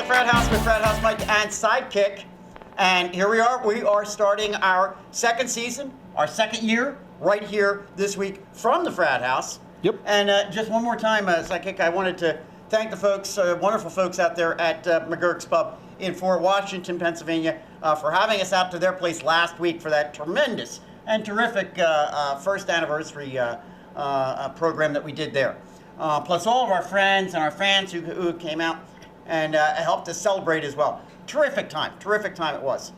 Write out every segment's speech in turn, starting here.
Frat House with Frat House Mike and Sidekick. And here we are. We are starting our second season, our second year, right here this week from the Frat House. Yep. And just one more time, Sidekick, I wanted to thank the folks, wonderful folks out there at MaGerk's Pub in Fort Washington, Pennsylvania, for having us out to their place last week for that tremendous and terrific first anniversary program that we did there. Plus all of our friends and our fans who came out and helped us celebrate as well. Terrific time it was.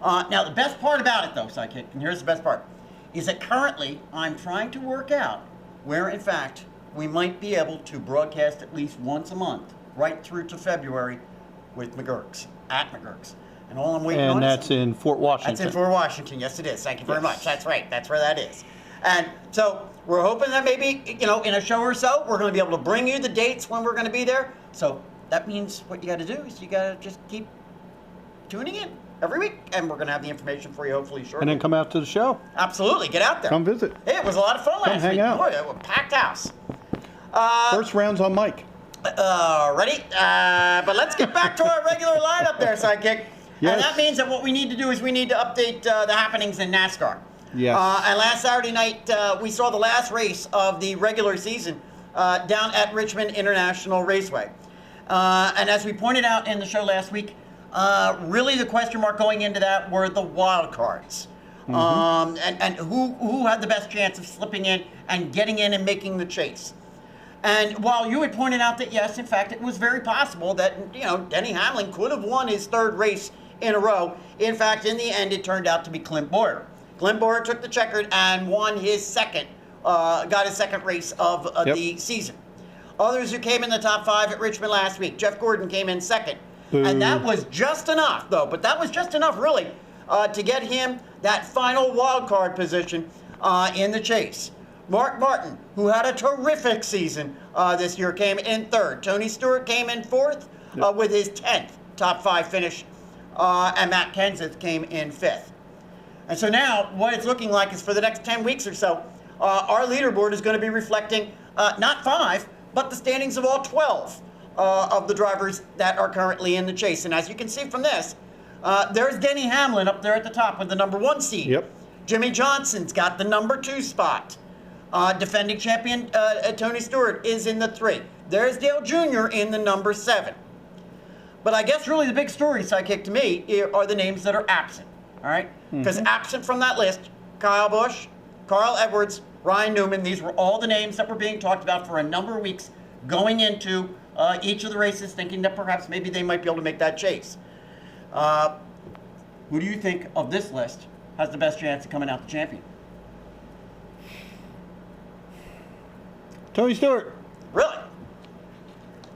Now the best part about it though, Sidekick, and here's the best part, is that currently I'm trying to work out where in fact we might be able to broadcast at least once a month, right through to February with MaGerk's, at MaGerk's. And all I'm waiting on is... And that's in Fort Washington. That's in Fort Washington, yes it is. Thank you very much. That's right, that's where that is. And so we're hoping that maybe, in a show or so, we're going to be able to bring you the dates when we're going to be there. So that means what you got to do is you got to just keep tuning in every week, and we're going to have the information for you hopefully shortly. And then come out to the show. Absolutely, get out there. Come visit. Hey, it was a lot of fun last week. Hang out. Boy, it was a packed house. First round's on Mike. Ready? But let's get back to our regular lineup there, Sidekick. Yes. And that means that what we need to do is we need to update the happenings in NASCAR. Yes. And last Saturday night, we saw the last race of the regular season down at Richmond International Raceway. And as we pointed out in the show last week, really the question mark going into that were the wild cards. Mm-hmm. And who had the best chance of slipping in and getting in and making the chase. And while you had pointed out that, yes, in fact, it was very possible that, Denny Hamlin could have won his third race in a row. In fact, in the end, it turned out to be Clint Bowyer. Clint Bowyer took the checkered and won his got his second race of the season. Others who came in the top five at Richmond last week, Jeff Gordon came in second. Boo. And that was just enough, though. But that was just enough, really, to get him that final wild card position in the chase. Mark Martin, who had a terrific season this year, came in third. Tony Stewart came in fourth with his 10th top five finish. And Matt Kenseth came in fifth. And so now what it's looking like is for the next 10 weeks or so, our leaderboard is going to be reflecting not 5, but the standings of all 12 of the drivers that are currently in the chase. And as you can see from this, there's Denny Hamlin up there at the top with the number 1 seed. Yep. Jimmie Johnson's got the number 2 spot. Defending champion Tony Stewart is in the 3. There's Dale Jr. in the number 7. But I guess really the big story, Sidekick, to me, are the names that are absent. All right? Because absent from that list, Kyle Busch, Carl Edwards, Ryan Newman, these were all the names that were being talked about for a number of weeks going into each of the races, thinking that perhaps maybe they might be able to make that chase. Who do you think of this list has the best chance of coming out the champion? Tony Stewart. Really?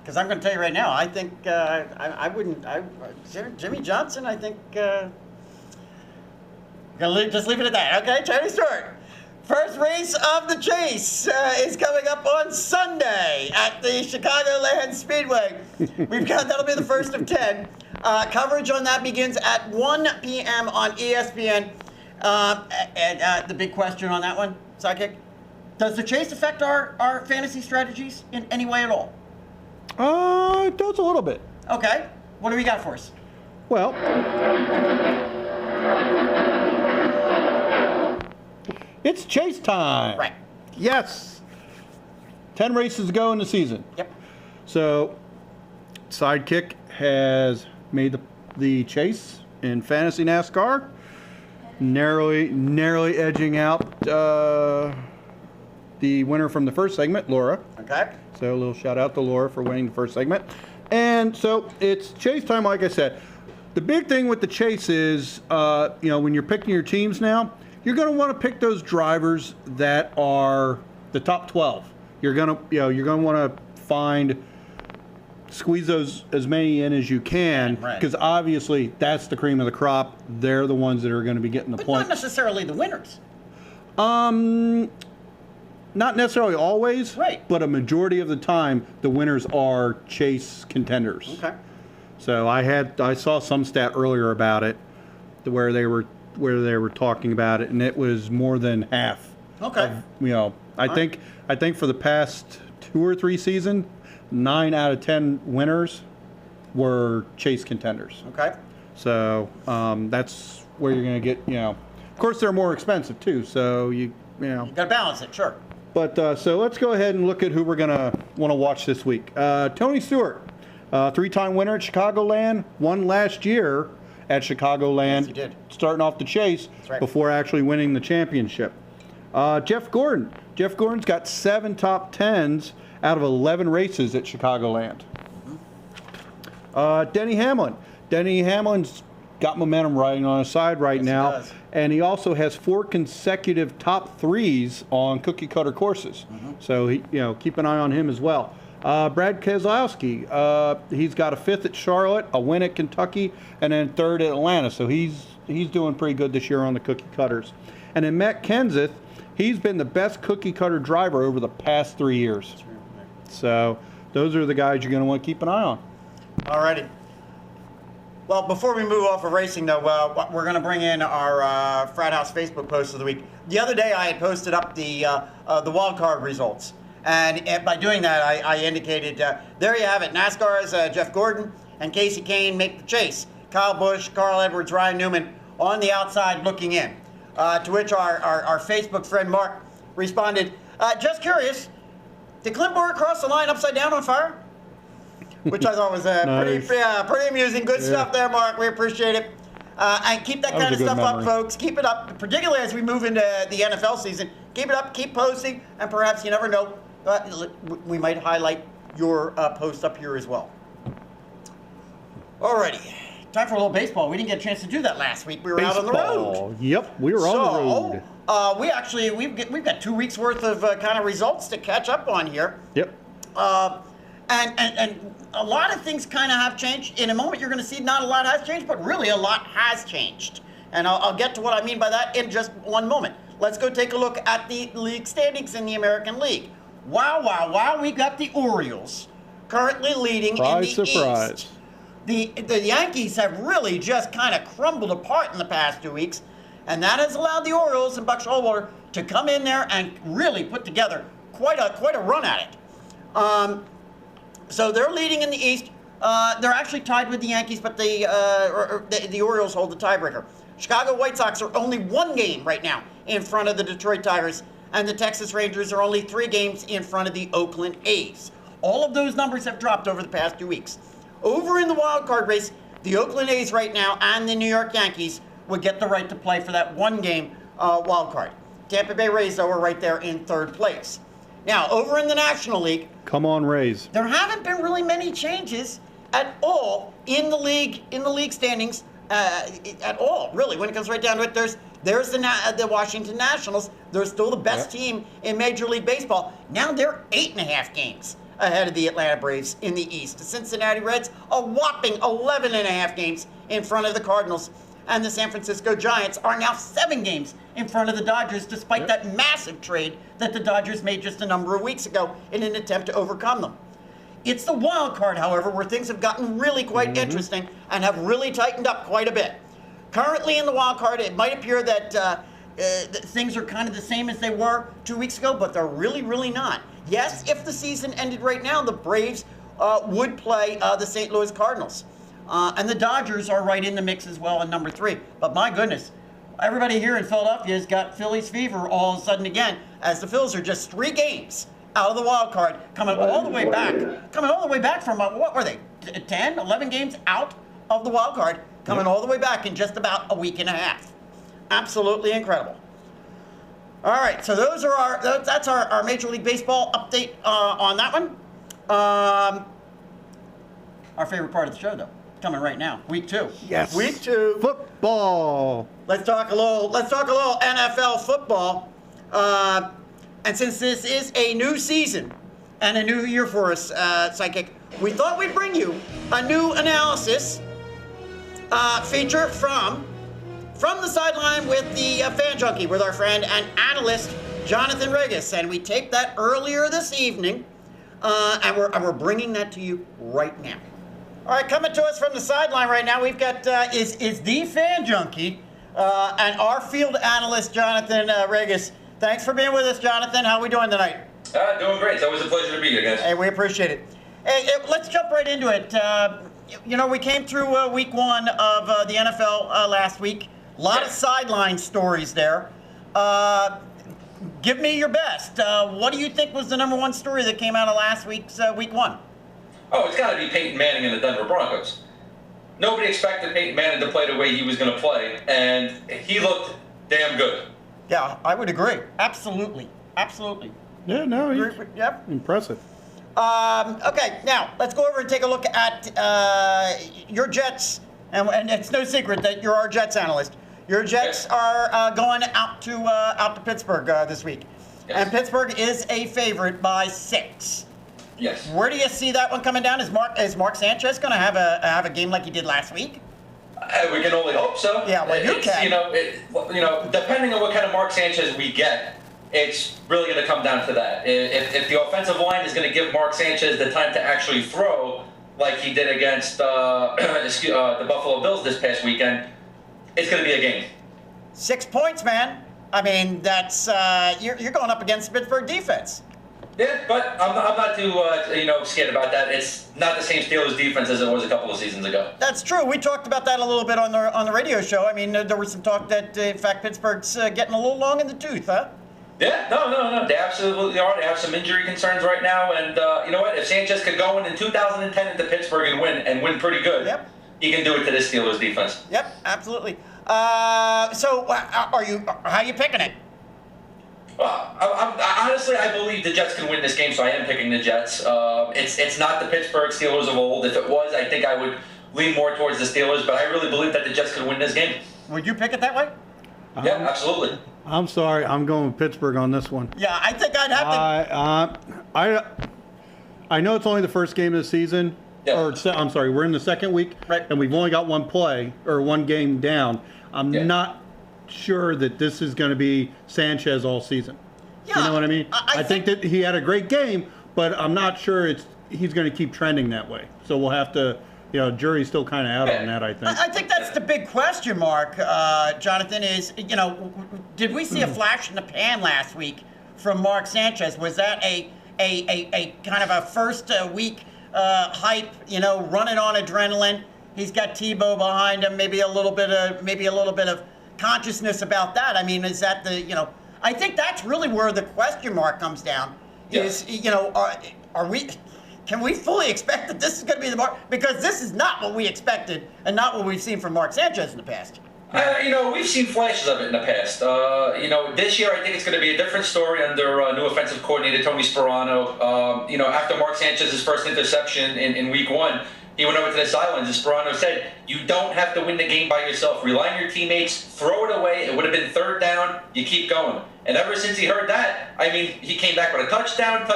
Because I'm going to tell you right now, I think I wouldn't. Jimmie Johnson, I think. Just leave it at that. Okay, Tony Stewart. First race of the chase is coming up on Sunday at the Chicagoland Speedway. That'll be the first of 10. Coverage on that begins at 1 p.m. on ESPN. And the big question on that one, Sidekick, does the chase affect our fantasy strategies in any way at all? It does a little bit. Okay. What do we got for us? Well, it's chase time. Right. Yes. 10 races to go in the season. Yep. So, Sidekick has made the chase in fantasy NASCAR, narrowly edging out the winner from the first segment, Laura. Okay. So a little shout out to Laura for winning the first segment. And so it's chase time, like I said. The big thing with the chase is, when you're picking your teams now, you're going to want to pick those drivers that are the top 12. You're going to want to squeeze those as many in as you can, because obviously that's the cream of the crop. They're the ones that are going to be getting the points. But not necessarily the winners. Not necessarily always, right? But a majority of the time, the winners are chase contenders. Okay. So I saw some stat earlier about it, where they were talking about it, and it was more than half. Okay. I think for the past 2 or 3 seasons, 9 out of 10 winners were Chase contenders. Okay. So that's where you're going to get, of course they're more expensive too. So You got to balance it, sure. But so let's go ahead and look at who we're going to want to watch this week. Tony Stewart, 3-time winner at Chicagoland, won last year at Chicagoland. Yes, he did. Starting off the chase right. before actually winning the championship. Jeff Gordon. Jeff Gordon's got 7 top 10s out of 11 races at Chicagoland. Denny Hamlin. Denny Hamlin's got momentum riding on his side right now. He does. And he also has 4 consecutive top 3s on cookie cutter courses. So he, keep an eye on him as well. Brad Keselowski, he's got a 5th at Charlotte, a win at Kentucky, and then 3rd at Atlanta. So he's doing pretty good this year on the cookie cutters. And then Matt Kenseth, he's been the best cookie cutter driver over the past 3 years. So those are the guys you're going to want to keep an eye on. All righty. Well, before we move off of racing, though, we're going to bring in our Frat House Facebook post of the week. The other day, I had posted up the wild card results, and by doing that, I indicated there you have it. NASCAR's Jeff Gordon and Casey Kane make the chase. Kyle Busch, Carl Edwards, Ryan Newman on the outside looking in. To which our Facebook friend Mark responded, "Just curious, did Clint Bowyer cross the line upside down on fire?" Which I thought was Nice. pretty amusing. Good stuff there, Mark. We appreciate it. And keep that kind of stuff up, folks. Keep it up, particularly as we move into the NFL season. Keep it up, keep posting, and perhaps, you never know, we might highlight your post up here as well. Alrighty. Time for a little baseball. We didn't get a chance to do that last week. We were out on the road. Yep, we were on the road. We've got 2 weeks worth of kind of results to catch up on here. Yep. And a lot of things kind of have changed. In a moment, you're going to see not a lot has changed, but really a lot has changed. And I'll get to what I mean by that in just one moment. Let's go take a look at the league standings in the American League. Wow, we got the Orioles currently leading in the Surprise. East. The Yankees have really just kind of crumbled apart in the past 2 weeks, and that has allowed the Orioles and Buck Showalter to come in there and really put together quite a run at it. So they're leading in the East. They're actually tied with the Yankees, but the Orioles hold the tiebreaker. Chicago White Sox are only 1 game right now in front of the Detroit Tigers, and the Texas Rangers are only 3 games in front of the Oakland A's. All of those numbers have dropped over the past 2 weeks. Over in the wild card race, the Oakland A's right now and the New York Yankees would get the right to play for that 1-game wild card. Tampa Bay Rays, though, are right there in 3rd place. Now, over in the National League, Come on, Rays. there haven't been really many changes at all in the league standings at all. Really, when it comes right down to it, there's the Washington Nationals. They're still the best team in Major League Baseball. Now they're 8.5 games ahead of the Atlanta Braves in the East. The Cincinnati Reds a whopping 11.5 games in front of the Cardinals. And the San Francisco Giants are now 7 games in front of the Dodgers, despite that massive trade that the Dodgers made just a number of weeks ago in an attempt to overcome them. It's the wild card, however, where things have gotten really quite interesting and have really tightened up quite a bit. Currently in the wild card, it might appear that things are kind of the same as they were 2 weeks ago, but they're really, really not. Yes, if the season ended right now, the Braves would play the St. Louis Cardinals. And the Dodgers are right in the mix as well in number 3. But my goodness, everybody here in Philadelphia has got Phillies fever all of a sudden again, as the Phils are just 3 games out of the wild card, coming all the way back from, what were they, 10, 11 games out of the wild card, coming all the way back in just about a week and a half. Absolutely incredible. All right, so that's our Major League Baseball update on that one. Our favorite part of the show, though, coming right now, week 2. Yes. Week 2. Football. Let's talk a little NFL football. And since this is a new season and a new year for us, Sidekick, we thought we'd bring you a new analysis feature from the sideline with the Fan Junkie with our friend and analyst Jonathan Regis, and we taped that earlier this evening, and we're bringing that to you right now. All right, coming to us from the sideline right now, we've got is the Fan Junkie and our field analyst Jonathan Regis. Thanks for being with us, Jonathan. How are we doing tonight? Doing great. It's always a pleasure to be here, guys. Hey, we appreciate it. Hey, let's jump right into it. we came through week one of the NFL last week. A lot of sideline stories there. Give me your best. What do you think was the number one story that came out of last week's week one? Oh, it's got to be Peyton Manning and the Denver Broncos. Nobody expected Peyton Manning to play the way he was going to play, and he looked damn good. Yeah, I would agree. Absolutely. Yeah, no, he's impressive. Okay, now let's go over and take a look at your Jets, and it's no secret that you're our Jets analyst. Your Jets are going out to Pittsburgh this week, and Pittsburgh is a favorite by 6. Yes. Where do you see that one coming down? Is Mark Sanchez going to have a game like he did last week? We can only hope so. Yeah, well, you can. Depending on what kind of Mark Sanchez we get, it's really going to come down to that. If the offensive line is going to give Mark Sanchez the time to actually throw, like he did against the Buffalo Bills this past weekend, it's going to be a game. 6 points, man. I mean, that's you're going up against the Pittsburgh defense. Yeah, but I'm not too scared about that. It's not the same Steelers defense as it was a couple of seasons ago. That's true. We talked about that a little bit on the radio show. I mean, there was some talk that in fact Pittsburgh's getting a little long in the tooth, huh? Yeah, no. They absolutely are. They have some injury concerns right now, and you know what? If Sanchez could go in 2010 into Pittsburgh and win pretty good, he can do it to this Steelers defense. Yep, absolutely. So, how are you picking it? Well, honestly, I believe the Jets can win this game, so I am picking the Jets. It's not the Pittsburgh Steelers of old. If it was, I think I would lean more towards the Steelers, but I really believe that the Jets can win this game. Would you pick it that way? Yeah, absolutely. I'm sorry, I'm going with Pittsburgh on this one. Yeah, I think I'd have to. I know it's only the first game of the season. Yeah. I'm sorry, we're in the second week, right, and we've only got one game down. I'm not sure that this is going to be Sanchez all season. Yeah, you know what I mean? I think that he had a great game, but I'm not sure he's going to keep trending that way. So we'll have to, jury's still kind of out on that, I think. I think that's the big question mark, Jonathan, is, did we see a flash in the pan last week from Mark Sanchez? Was that a kind of a first week hype, running on adrenaline? He's got Tebow behind him, maybe a little bit of consciousness about that. I mean, is that I think that's really where the question mark comes down. Is, can we fully expect that this is going to be the mark? Because this is not what we expected and not what we've seen from Mark Sanchez in the past. We've seen flashes of it in the past. This year I think it's going to be a different story under new offensive coordinator Tony Sparano. After Mark Sanchez's first interception in week one, he went over to the sidelines and Sparano said, you don't have to win the game by yourself. Rely on your teammates. Throw it away. It would have been third down. You keep going. And ever since he heard that, he came back with a touchdown,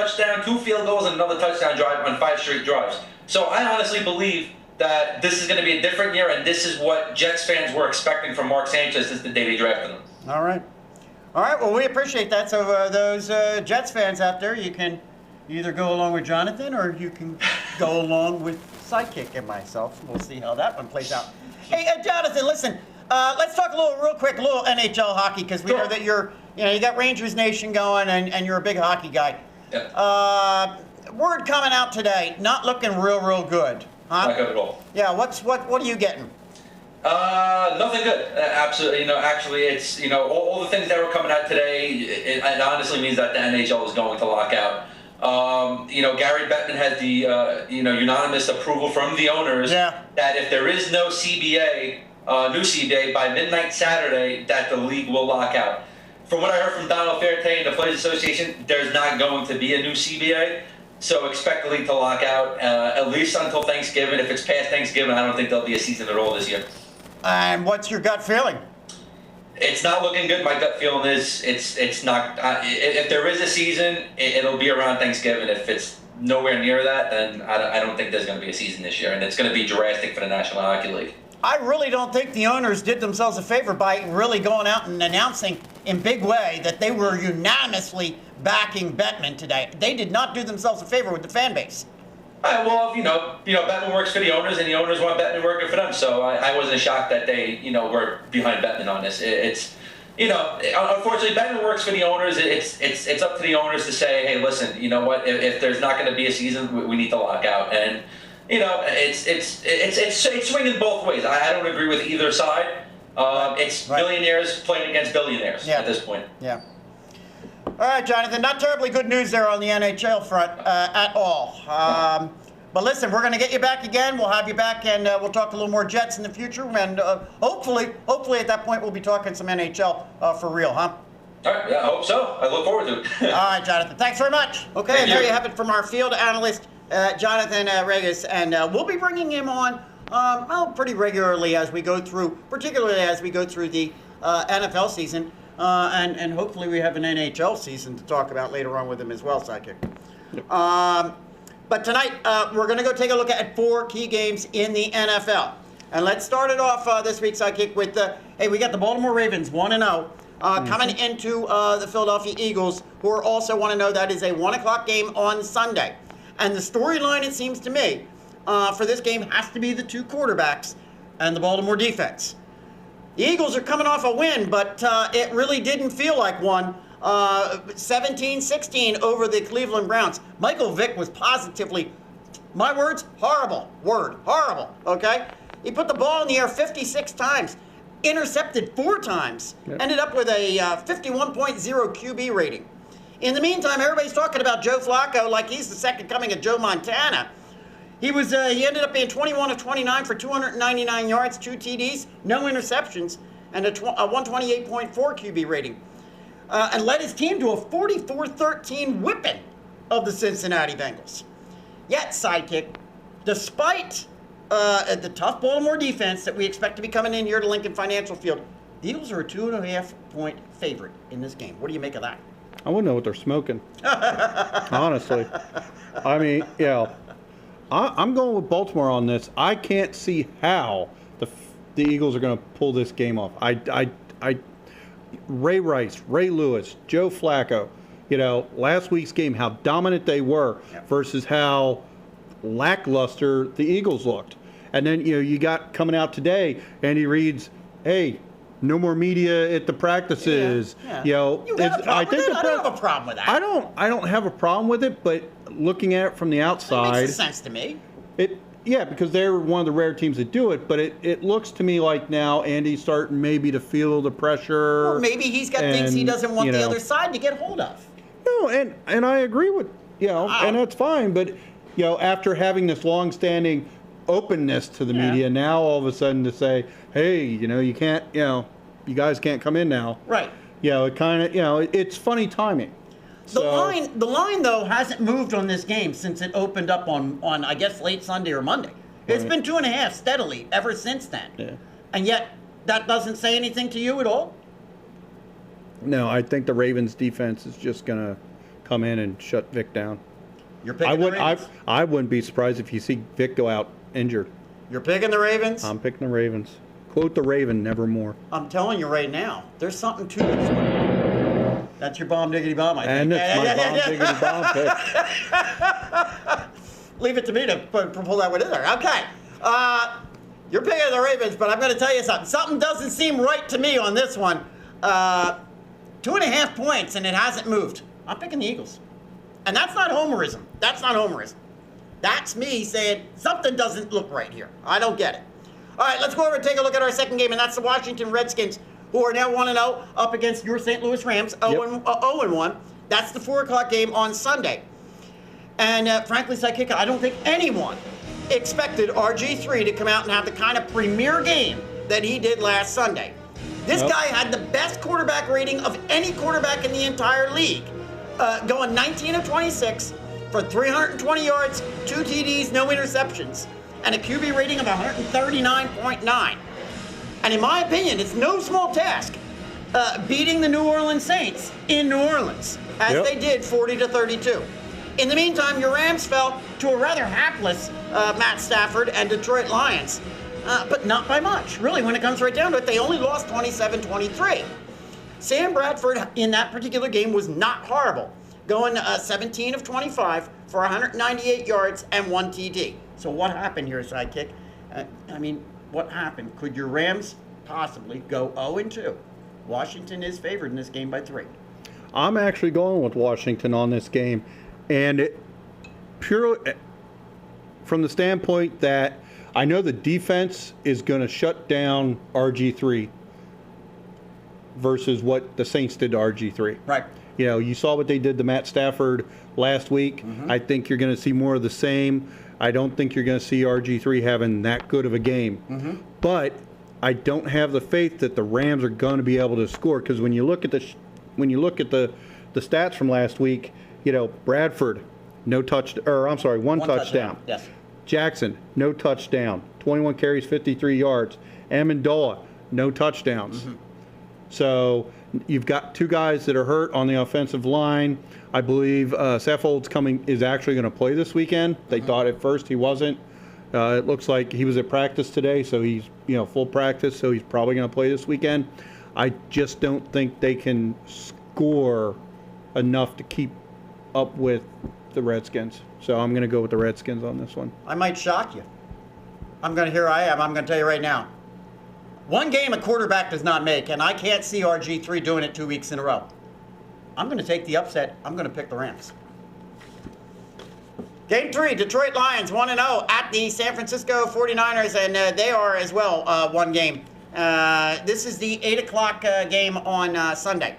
2 field goals, and another touchdown drive on 5 straight drives. So I honestly believe that this is going to be a different year, and this is what Jets fans were expecting from Mark Sanchez since the day they drafted him. All right. Well, we appreciate that. So those Jets fans out there, you can either go along with Jonathan or you can go along with Sidekick and myself. We'll see how that one plays out. Hey, Jonathan, listen. Let's talk real quick, NHL hockey, because we know that you got Rangers Nation going, and you're a big hockey guy. Yeah. Word coming out today, not looking real good. Huh? Not good at all. Yeah. What are you getting? Nothing good. Absolutely. Actually, it's all the things that were coming out today. It honestly means that the NHL is going to lock out. Gary Bettman has the unanimous approval from the owners that if there is no CBA, new CBA by midnight Saturday, that the league will lock out. From what I heard from Donald Ferte and the Players Association, there's not going to be a new CBA. So expect the league to lock out at least until Thanksgiving. If it's past Thanksgiving, I don't think there'll be a season at all this year. And what's your gut feeling? It's not looking good. My gut feeling is it's not. If there is a season, it'll be around Thanksgiving. If it's nowhere near that, then I don't think there's going to be a season this year, and it's going to be drastic for the National Hockey League. I really don't think the owners did themselves a favor by really going out and announcing in big way that they were unanimously backing Bettman today. They did not do themselves a favor with the fan base. Well, Bettman works for the owners, and the owners want Bettman working for them. So I wasn't shocked that they, were behind Bettman on this. It's, unfortunately, Bettman works for the owners. It's up to the owners to say, hey, listen, you know what? If there's not going to be a season, we need to lock out. And it's swinging both ways. I don't agree with either side. It's billionaires playing against billionaires at this point. Yeah. All right, Jonathan, not terribly good news there on the NHL front at all. But listen, we're going to get you back again. We'll have you back, and we'll talk a little more Jets in the future. And hopefully at that point, we'll be talking some NHL for real, huh? All right, yeah, I hope so. I look forward to it. All right, Jonathan, thanks very much. Okay, and there you have it from our field analyst, Jonathan Regis. And we'll be bringing him on pretty regularly as we go through, particularly as we go through the NFL season. And hopefully we have an NHL season to talk about later on with him as well, Sidekick. Yep. But tonight, we're going to go take a look at 4 key games in the NFL. And let's start it off this week, Sidekick, with we got the Baltimore Ravens 1-0 coming into the Philadelphia Eagles, who are also 1-0. That is a 1 o'clock game on Sunday. And the storyline, it seems to me, for this game has to be the 2 quarterbacks and the Baltimore defense. The Eagles are coming off a win, but it really didn't feel like one. 17-16 over the Cleveland Browns. Michael Vick was positively, my words, horrible. Horrible, okay? He put the ball in the air 56 times, intercepted 4 times, ended up with a 51.0 QB rating. In the meantime, everybody's talking about Joe Flacco like he's the second coming of Joe Montana. He ended up being 21 of 29 for 299 yards, 2 TDs, no interceptions, and a 128.4 QB rating. And led his team to a 44-13 whipping of the Cincinnati Bengals. Yet, Sidekick, despite the tough Baltimore defense that we expect to be coming in here to Lincoln Financial Field, the Eagles are a 2.5-point favorite in this game. What do you make of that? I wouldn't know what they're smoking. Honestly. I mean, I'm going with Baltimore on this. I can't see how the Eagles are going to pull this game off. Ray Rice, Ray Lewis, Joe Flacco, last week's game, how dominant they were versus how lackluster the Eagles looked. And then, you got coming out today, Andy Reid's, hey, no more media at the practices. Yeah. You got a problem with that? I don't have a problem with that. I don't have a problem with it, but looking at it from the outside, it makes sense to me. Because they're one of the rare teams that do it, but it looks to me like now Andy's starting maybe to feel the pressure. Or maybe he's got things he doesn't want the other side to get hold of. No, and I agree with, and that's fine, but, after having this long-standing openness to the media, now all of a sudden to say, hey, you can't, you guys can't come in now. Right. It kind of, it's funny timing. The line though hasn't moved on this game since it opened up on I guess late Sunday or Monday. It's been 2.5 steadily ever since then. Yeah. And yet that doesn't say anything to you at all? No, I think the Ravens defense is just gonna come in and shut Vic down. You're picking the Ravens? I wouldn't be surprised if you see Vic go out injured. You're picking the Ravens? I'm picking the Ravens. Quote the Raven, nevermore. I'm telling you right now, there's something to this one. That's your bomb diggity bomb, I think. And it's my bomb diggity bomb pick. Leave it to me to pull that one in there. Okay. You're picking the Ravens, but I'm going to tell you something. Something doesn't seem right to me on this one. 2.5 points, and it hasn't moved. I'm picking the Eagles. And that's not homerism. That's me saying something doesn't look right here. I don't get it. All right, let's go over and take a look at our second game, and that's the Washington Redskins, who are now 1-0 up against your St. Louis Rams, 0-1. That's the 4 o'clock game on Sunday. And frankly, Sidekick, I don't think anyone expected RG3 to come out and have the kind of premier game that he did last Sunday. This guy had the best quarterback rating of any quarterback in the entire league, going 19 of 26 for 320 yards, 2 TDs, no interceptions, and a QB rating of 139.9. And in my opinion, it's no small task beating the New Orleans Saints in New Orleans, as they did 40-32. In the meantime, your Rams fell to a rather hapless Matt Stafford and Detroit Lions, but not by much. Really, when it comes right down to it, they only lost 27-23. Sam Bradford in that particular game was not horrible, going 17 of 25 for 198 yards and 1 TD. So what happened here, Sidekick? What happened? Could your Rams possibly go 0-2? Washington is favored in this game by 3. I'm actually going with Washington on this game. And from from the standpoint that I know the defense is going to shut down RG3 versus what the Saints did to RG3. Right. You know, you saw what they did to Matt Stafford last week. Mm-hmm. I think you're going to see more of the same. I don't think you're going to see RG3 having that good of a game. Mm-hmm. But I don't have the faith that the Rams are going to be able to score, because when you look at the stats from last week, you know, Bradford, one touchdown. Yes. Jackson, no touchdown. 21 carries, 53 yards. Amendola, no touchdowns. Mm-hmm. So you've got two guys that are hurt on the offensive line. I believe Saffold's is actually going to play this weekend. They thought at first he wasn't. It looks like he was at practice today, so he's full practice, so he's probably going to play this weekend. I just don't think they can score enough to keep up with the Redskins. So I'm going to go with the Redskins on this one. I might shock you. I'm going to tell you right now. One game a quarterback does not make, and I can't see RG3 doing it 2 weeks in a row. I'm going to take the upset. I'm going to pick the Rams. Game 3, Detroit Lions 1-0 at the San Francisco 49ers, and they are as well one game. This is the 8 o'clock game on Sunday.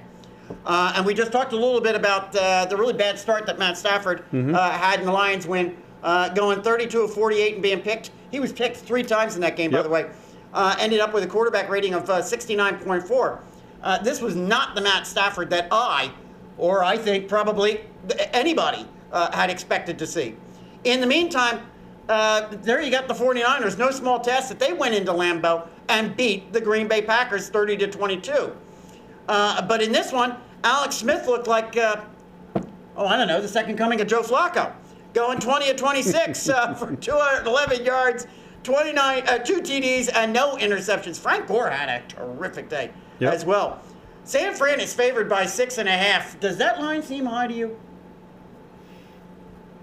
And we just talked a little bit about the really bad start that Matt Stafford had in the Lions win, going 32 of 48 and being picked. He was picked 3 times in that game, by the way. Ended up with a quarterback rating of 69.4. This was not the Matt Stafford that I think probably anybody had expected to see. In the meantime, there you got the 49ers. No small task that they went into Lambeau and beat the Green Bay Packers 30-22. But in this one, Alex Smith looked like, the second coming of Joe Flacco, going 20 of 26 for 211 yards. 2 TDs and no interceptions. Frank Gore had a terrific day as well. San Fran is favored by 6.5. Does that line seem high to you?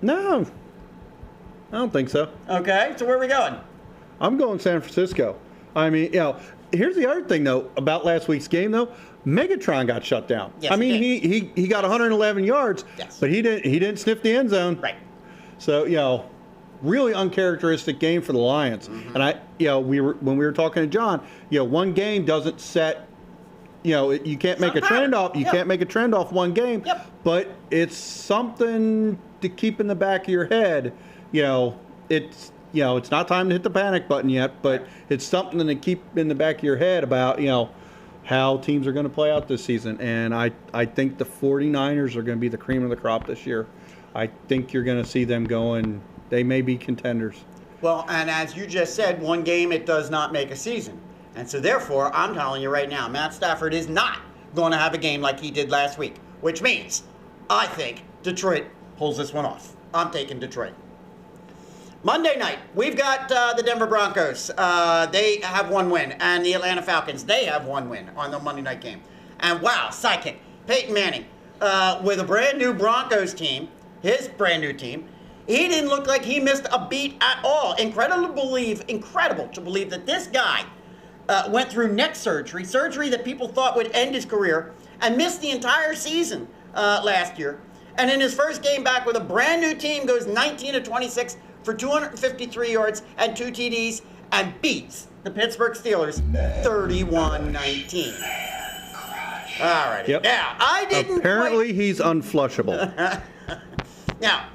No, I don't think so. Okay, so where are we going? I'm going San Francisco. I mean, here's the other thing though about last week's game though. Megatron got shut down. Yes, I mean, he got 111 yards, but he didn't sniff the end zone. Right. So really uncharacteristic game for the Lions. Mm-hmm. And when we were talking to John, one game doesn't set, you can't make a trend off. You can't make a trend off one game. Yep. But it's something to keep in the back of your head. It's not time to hit the panic button yet, but it's something to keep in the back of your head about how teams are going to play out this season. And I think the 49ers are going to be the cream of the crop this year. I think you're going to see them going. They may be contenders. Well, and as you just said, one game, it does not make a season. And so therefore, I'm telling you right now, Matt Stafford is not going to have a game like he did last week, which means I think Detroit pulls this one off. I'm taking Detroit. Monday night, we've got the Denver Broncos. They have one win. And the Atlanta Falcons, they have one win on the Monday night game. And wow, Sidekick, Peyton Manning, with a brand new Broncos team, his brand new team, he didn't look like he missed a beat at all. Incredible to believe that this guy went through neck surgery that people thought would end his career, and missed the entire season last year. And in his first game back with a brand new team, goes 19 of 26 for 253 yards and 2 TDs, and beats the Pittsburgh Steelers 31-19. All right. Yep. Now, I didn't Apparently he's unflushable. Now,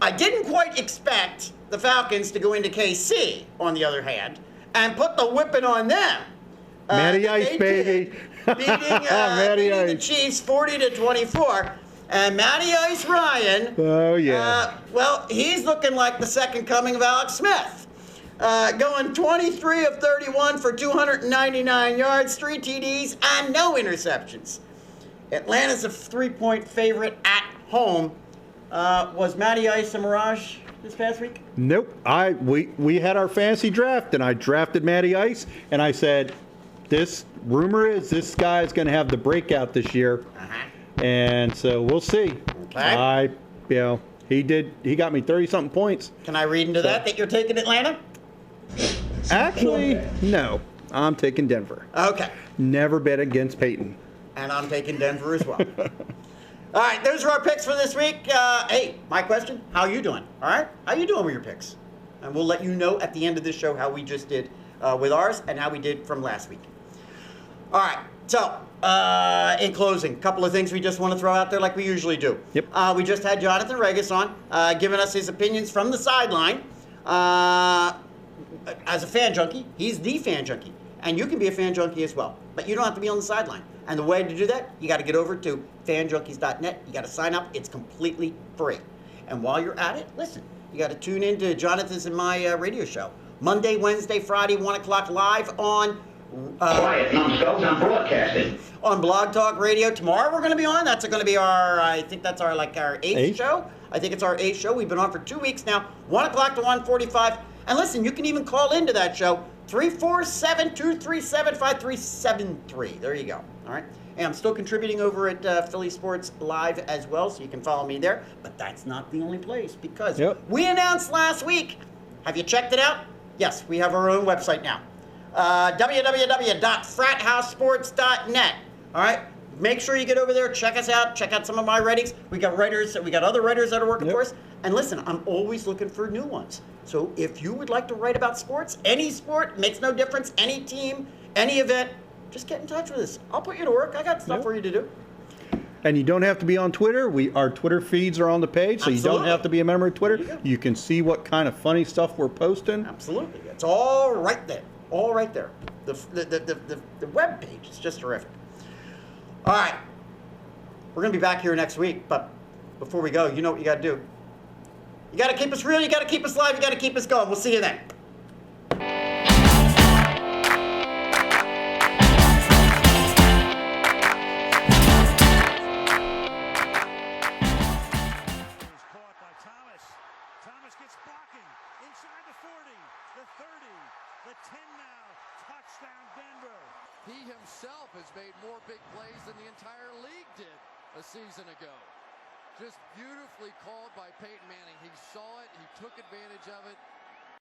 I didn't quite expect the Falcons to go into KC, on the other hand, and put the whipping on them. Matty Ice, baby. Beating the Chiefs 40-24. And Matty Ice Ryan, he's looking like the second coming of Alex Smith. Going 23 of 31 for 299 yards, 3 TDs, and no interceptions. Atlanta's a 3-point favorite at home. Was Matty Ice a mirage this past week? Nope. We had our fantasy draft, and I drafted Matty Ice, and I said, rumor is this guy's going to have the breakout this year. And so we'll see. Okay. He got me 30-something points. Can I read into that you're taking Atlanta? Actually, no. I'm taking Denver. Okay. Never bet against Peyton. And I'm taking Denver as well. All right, those are our picks for this week. Hey, my question, how you doing? All right? How you doing with your picks? And we'll let you know at the end of this show how we just did with ours and how we did from last week. All right. So, in closing, a couple of things we just want to throw out there like we usually do. Yep. We just had Jonathan Regis on, giving us his opinions from the sideline. As a fan junkie, he's the fan junkie. And you can be a fan junkie as well. But you don't have to be on the sideline. And the way to do that, you got to get over to fanjunkies.net. You got to sign up. It's completely free. And while you're at it, listen, you got to tune in to Jonathan's and my radio show. Monday, Wednesday, Friday, 1 o'clock live on... Quiet, numbskulls, I'm broadcasting. On Blog Talk Radio. Tomorrow we're going to be on. That's going to be I think that's our eighth show. I think it's our 8th show. We've been on for 2 weeks now. 1 o'clock to 1:45. And listen, you can even call into that show. 347-237-5373. There you go. All right. And I'm still contributing over at Philly Sports Live as well, so you can follow me there. But that's not the only place, because we announced last week. Have you checked it out? Yes, we have our own website now. www.frathousesports.net. All right. Make sure you get over there, check us out, check out some of my writings. We got other writers that are working for us. And listen, I'm always looking for new ones. So if you would like to write about sports, any sport, makes no difference, any team, any event, just get in touch with us. I'll put you to work. I got stuff for you to do. And you don't have to be on Twitter. Our Twitter feeds are on the page, so you don't have to be a member of Twitter. You can see what kind of funny stuff we're posting. Absolutely. It's all right there. All right there. The web page is just terrific. All right. We're going to be back here next week, but before we go, you know what you got to do. You got to keep us real, you got to keep us live, you got to keep us going. We'll see you then. Thomas gets blocking inside the 40, the 30, the 10 now. Touchdown Denver. He himself has made more big plays than the entire league did a season ago. Just beautifully called by Peyton Manning. He saw it, he took advantage of it,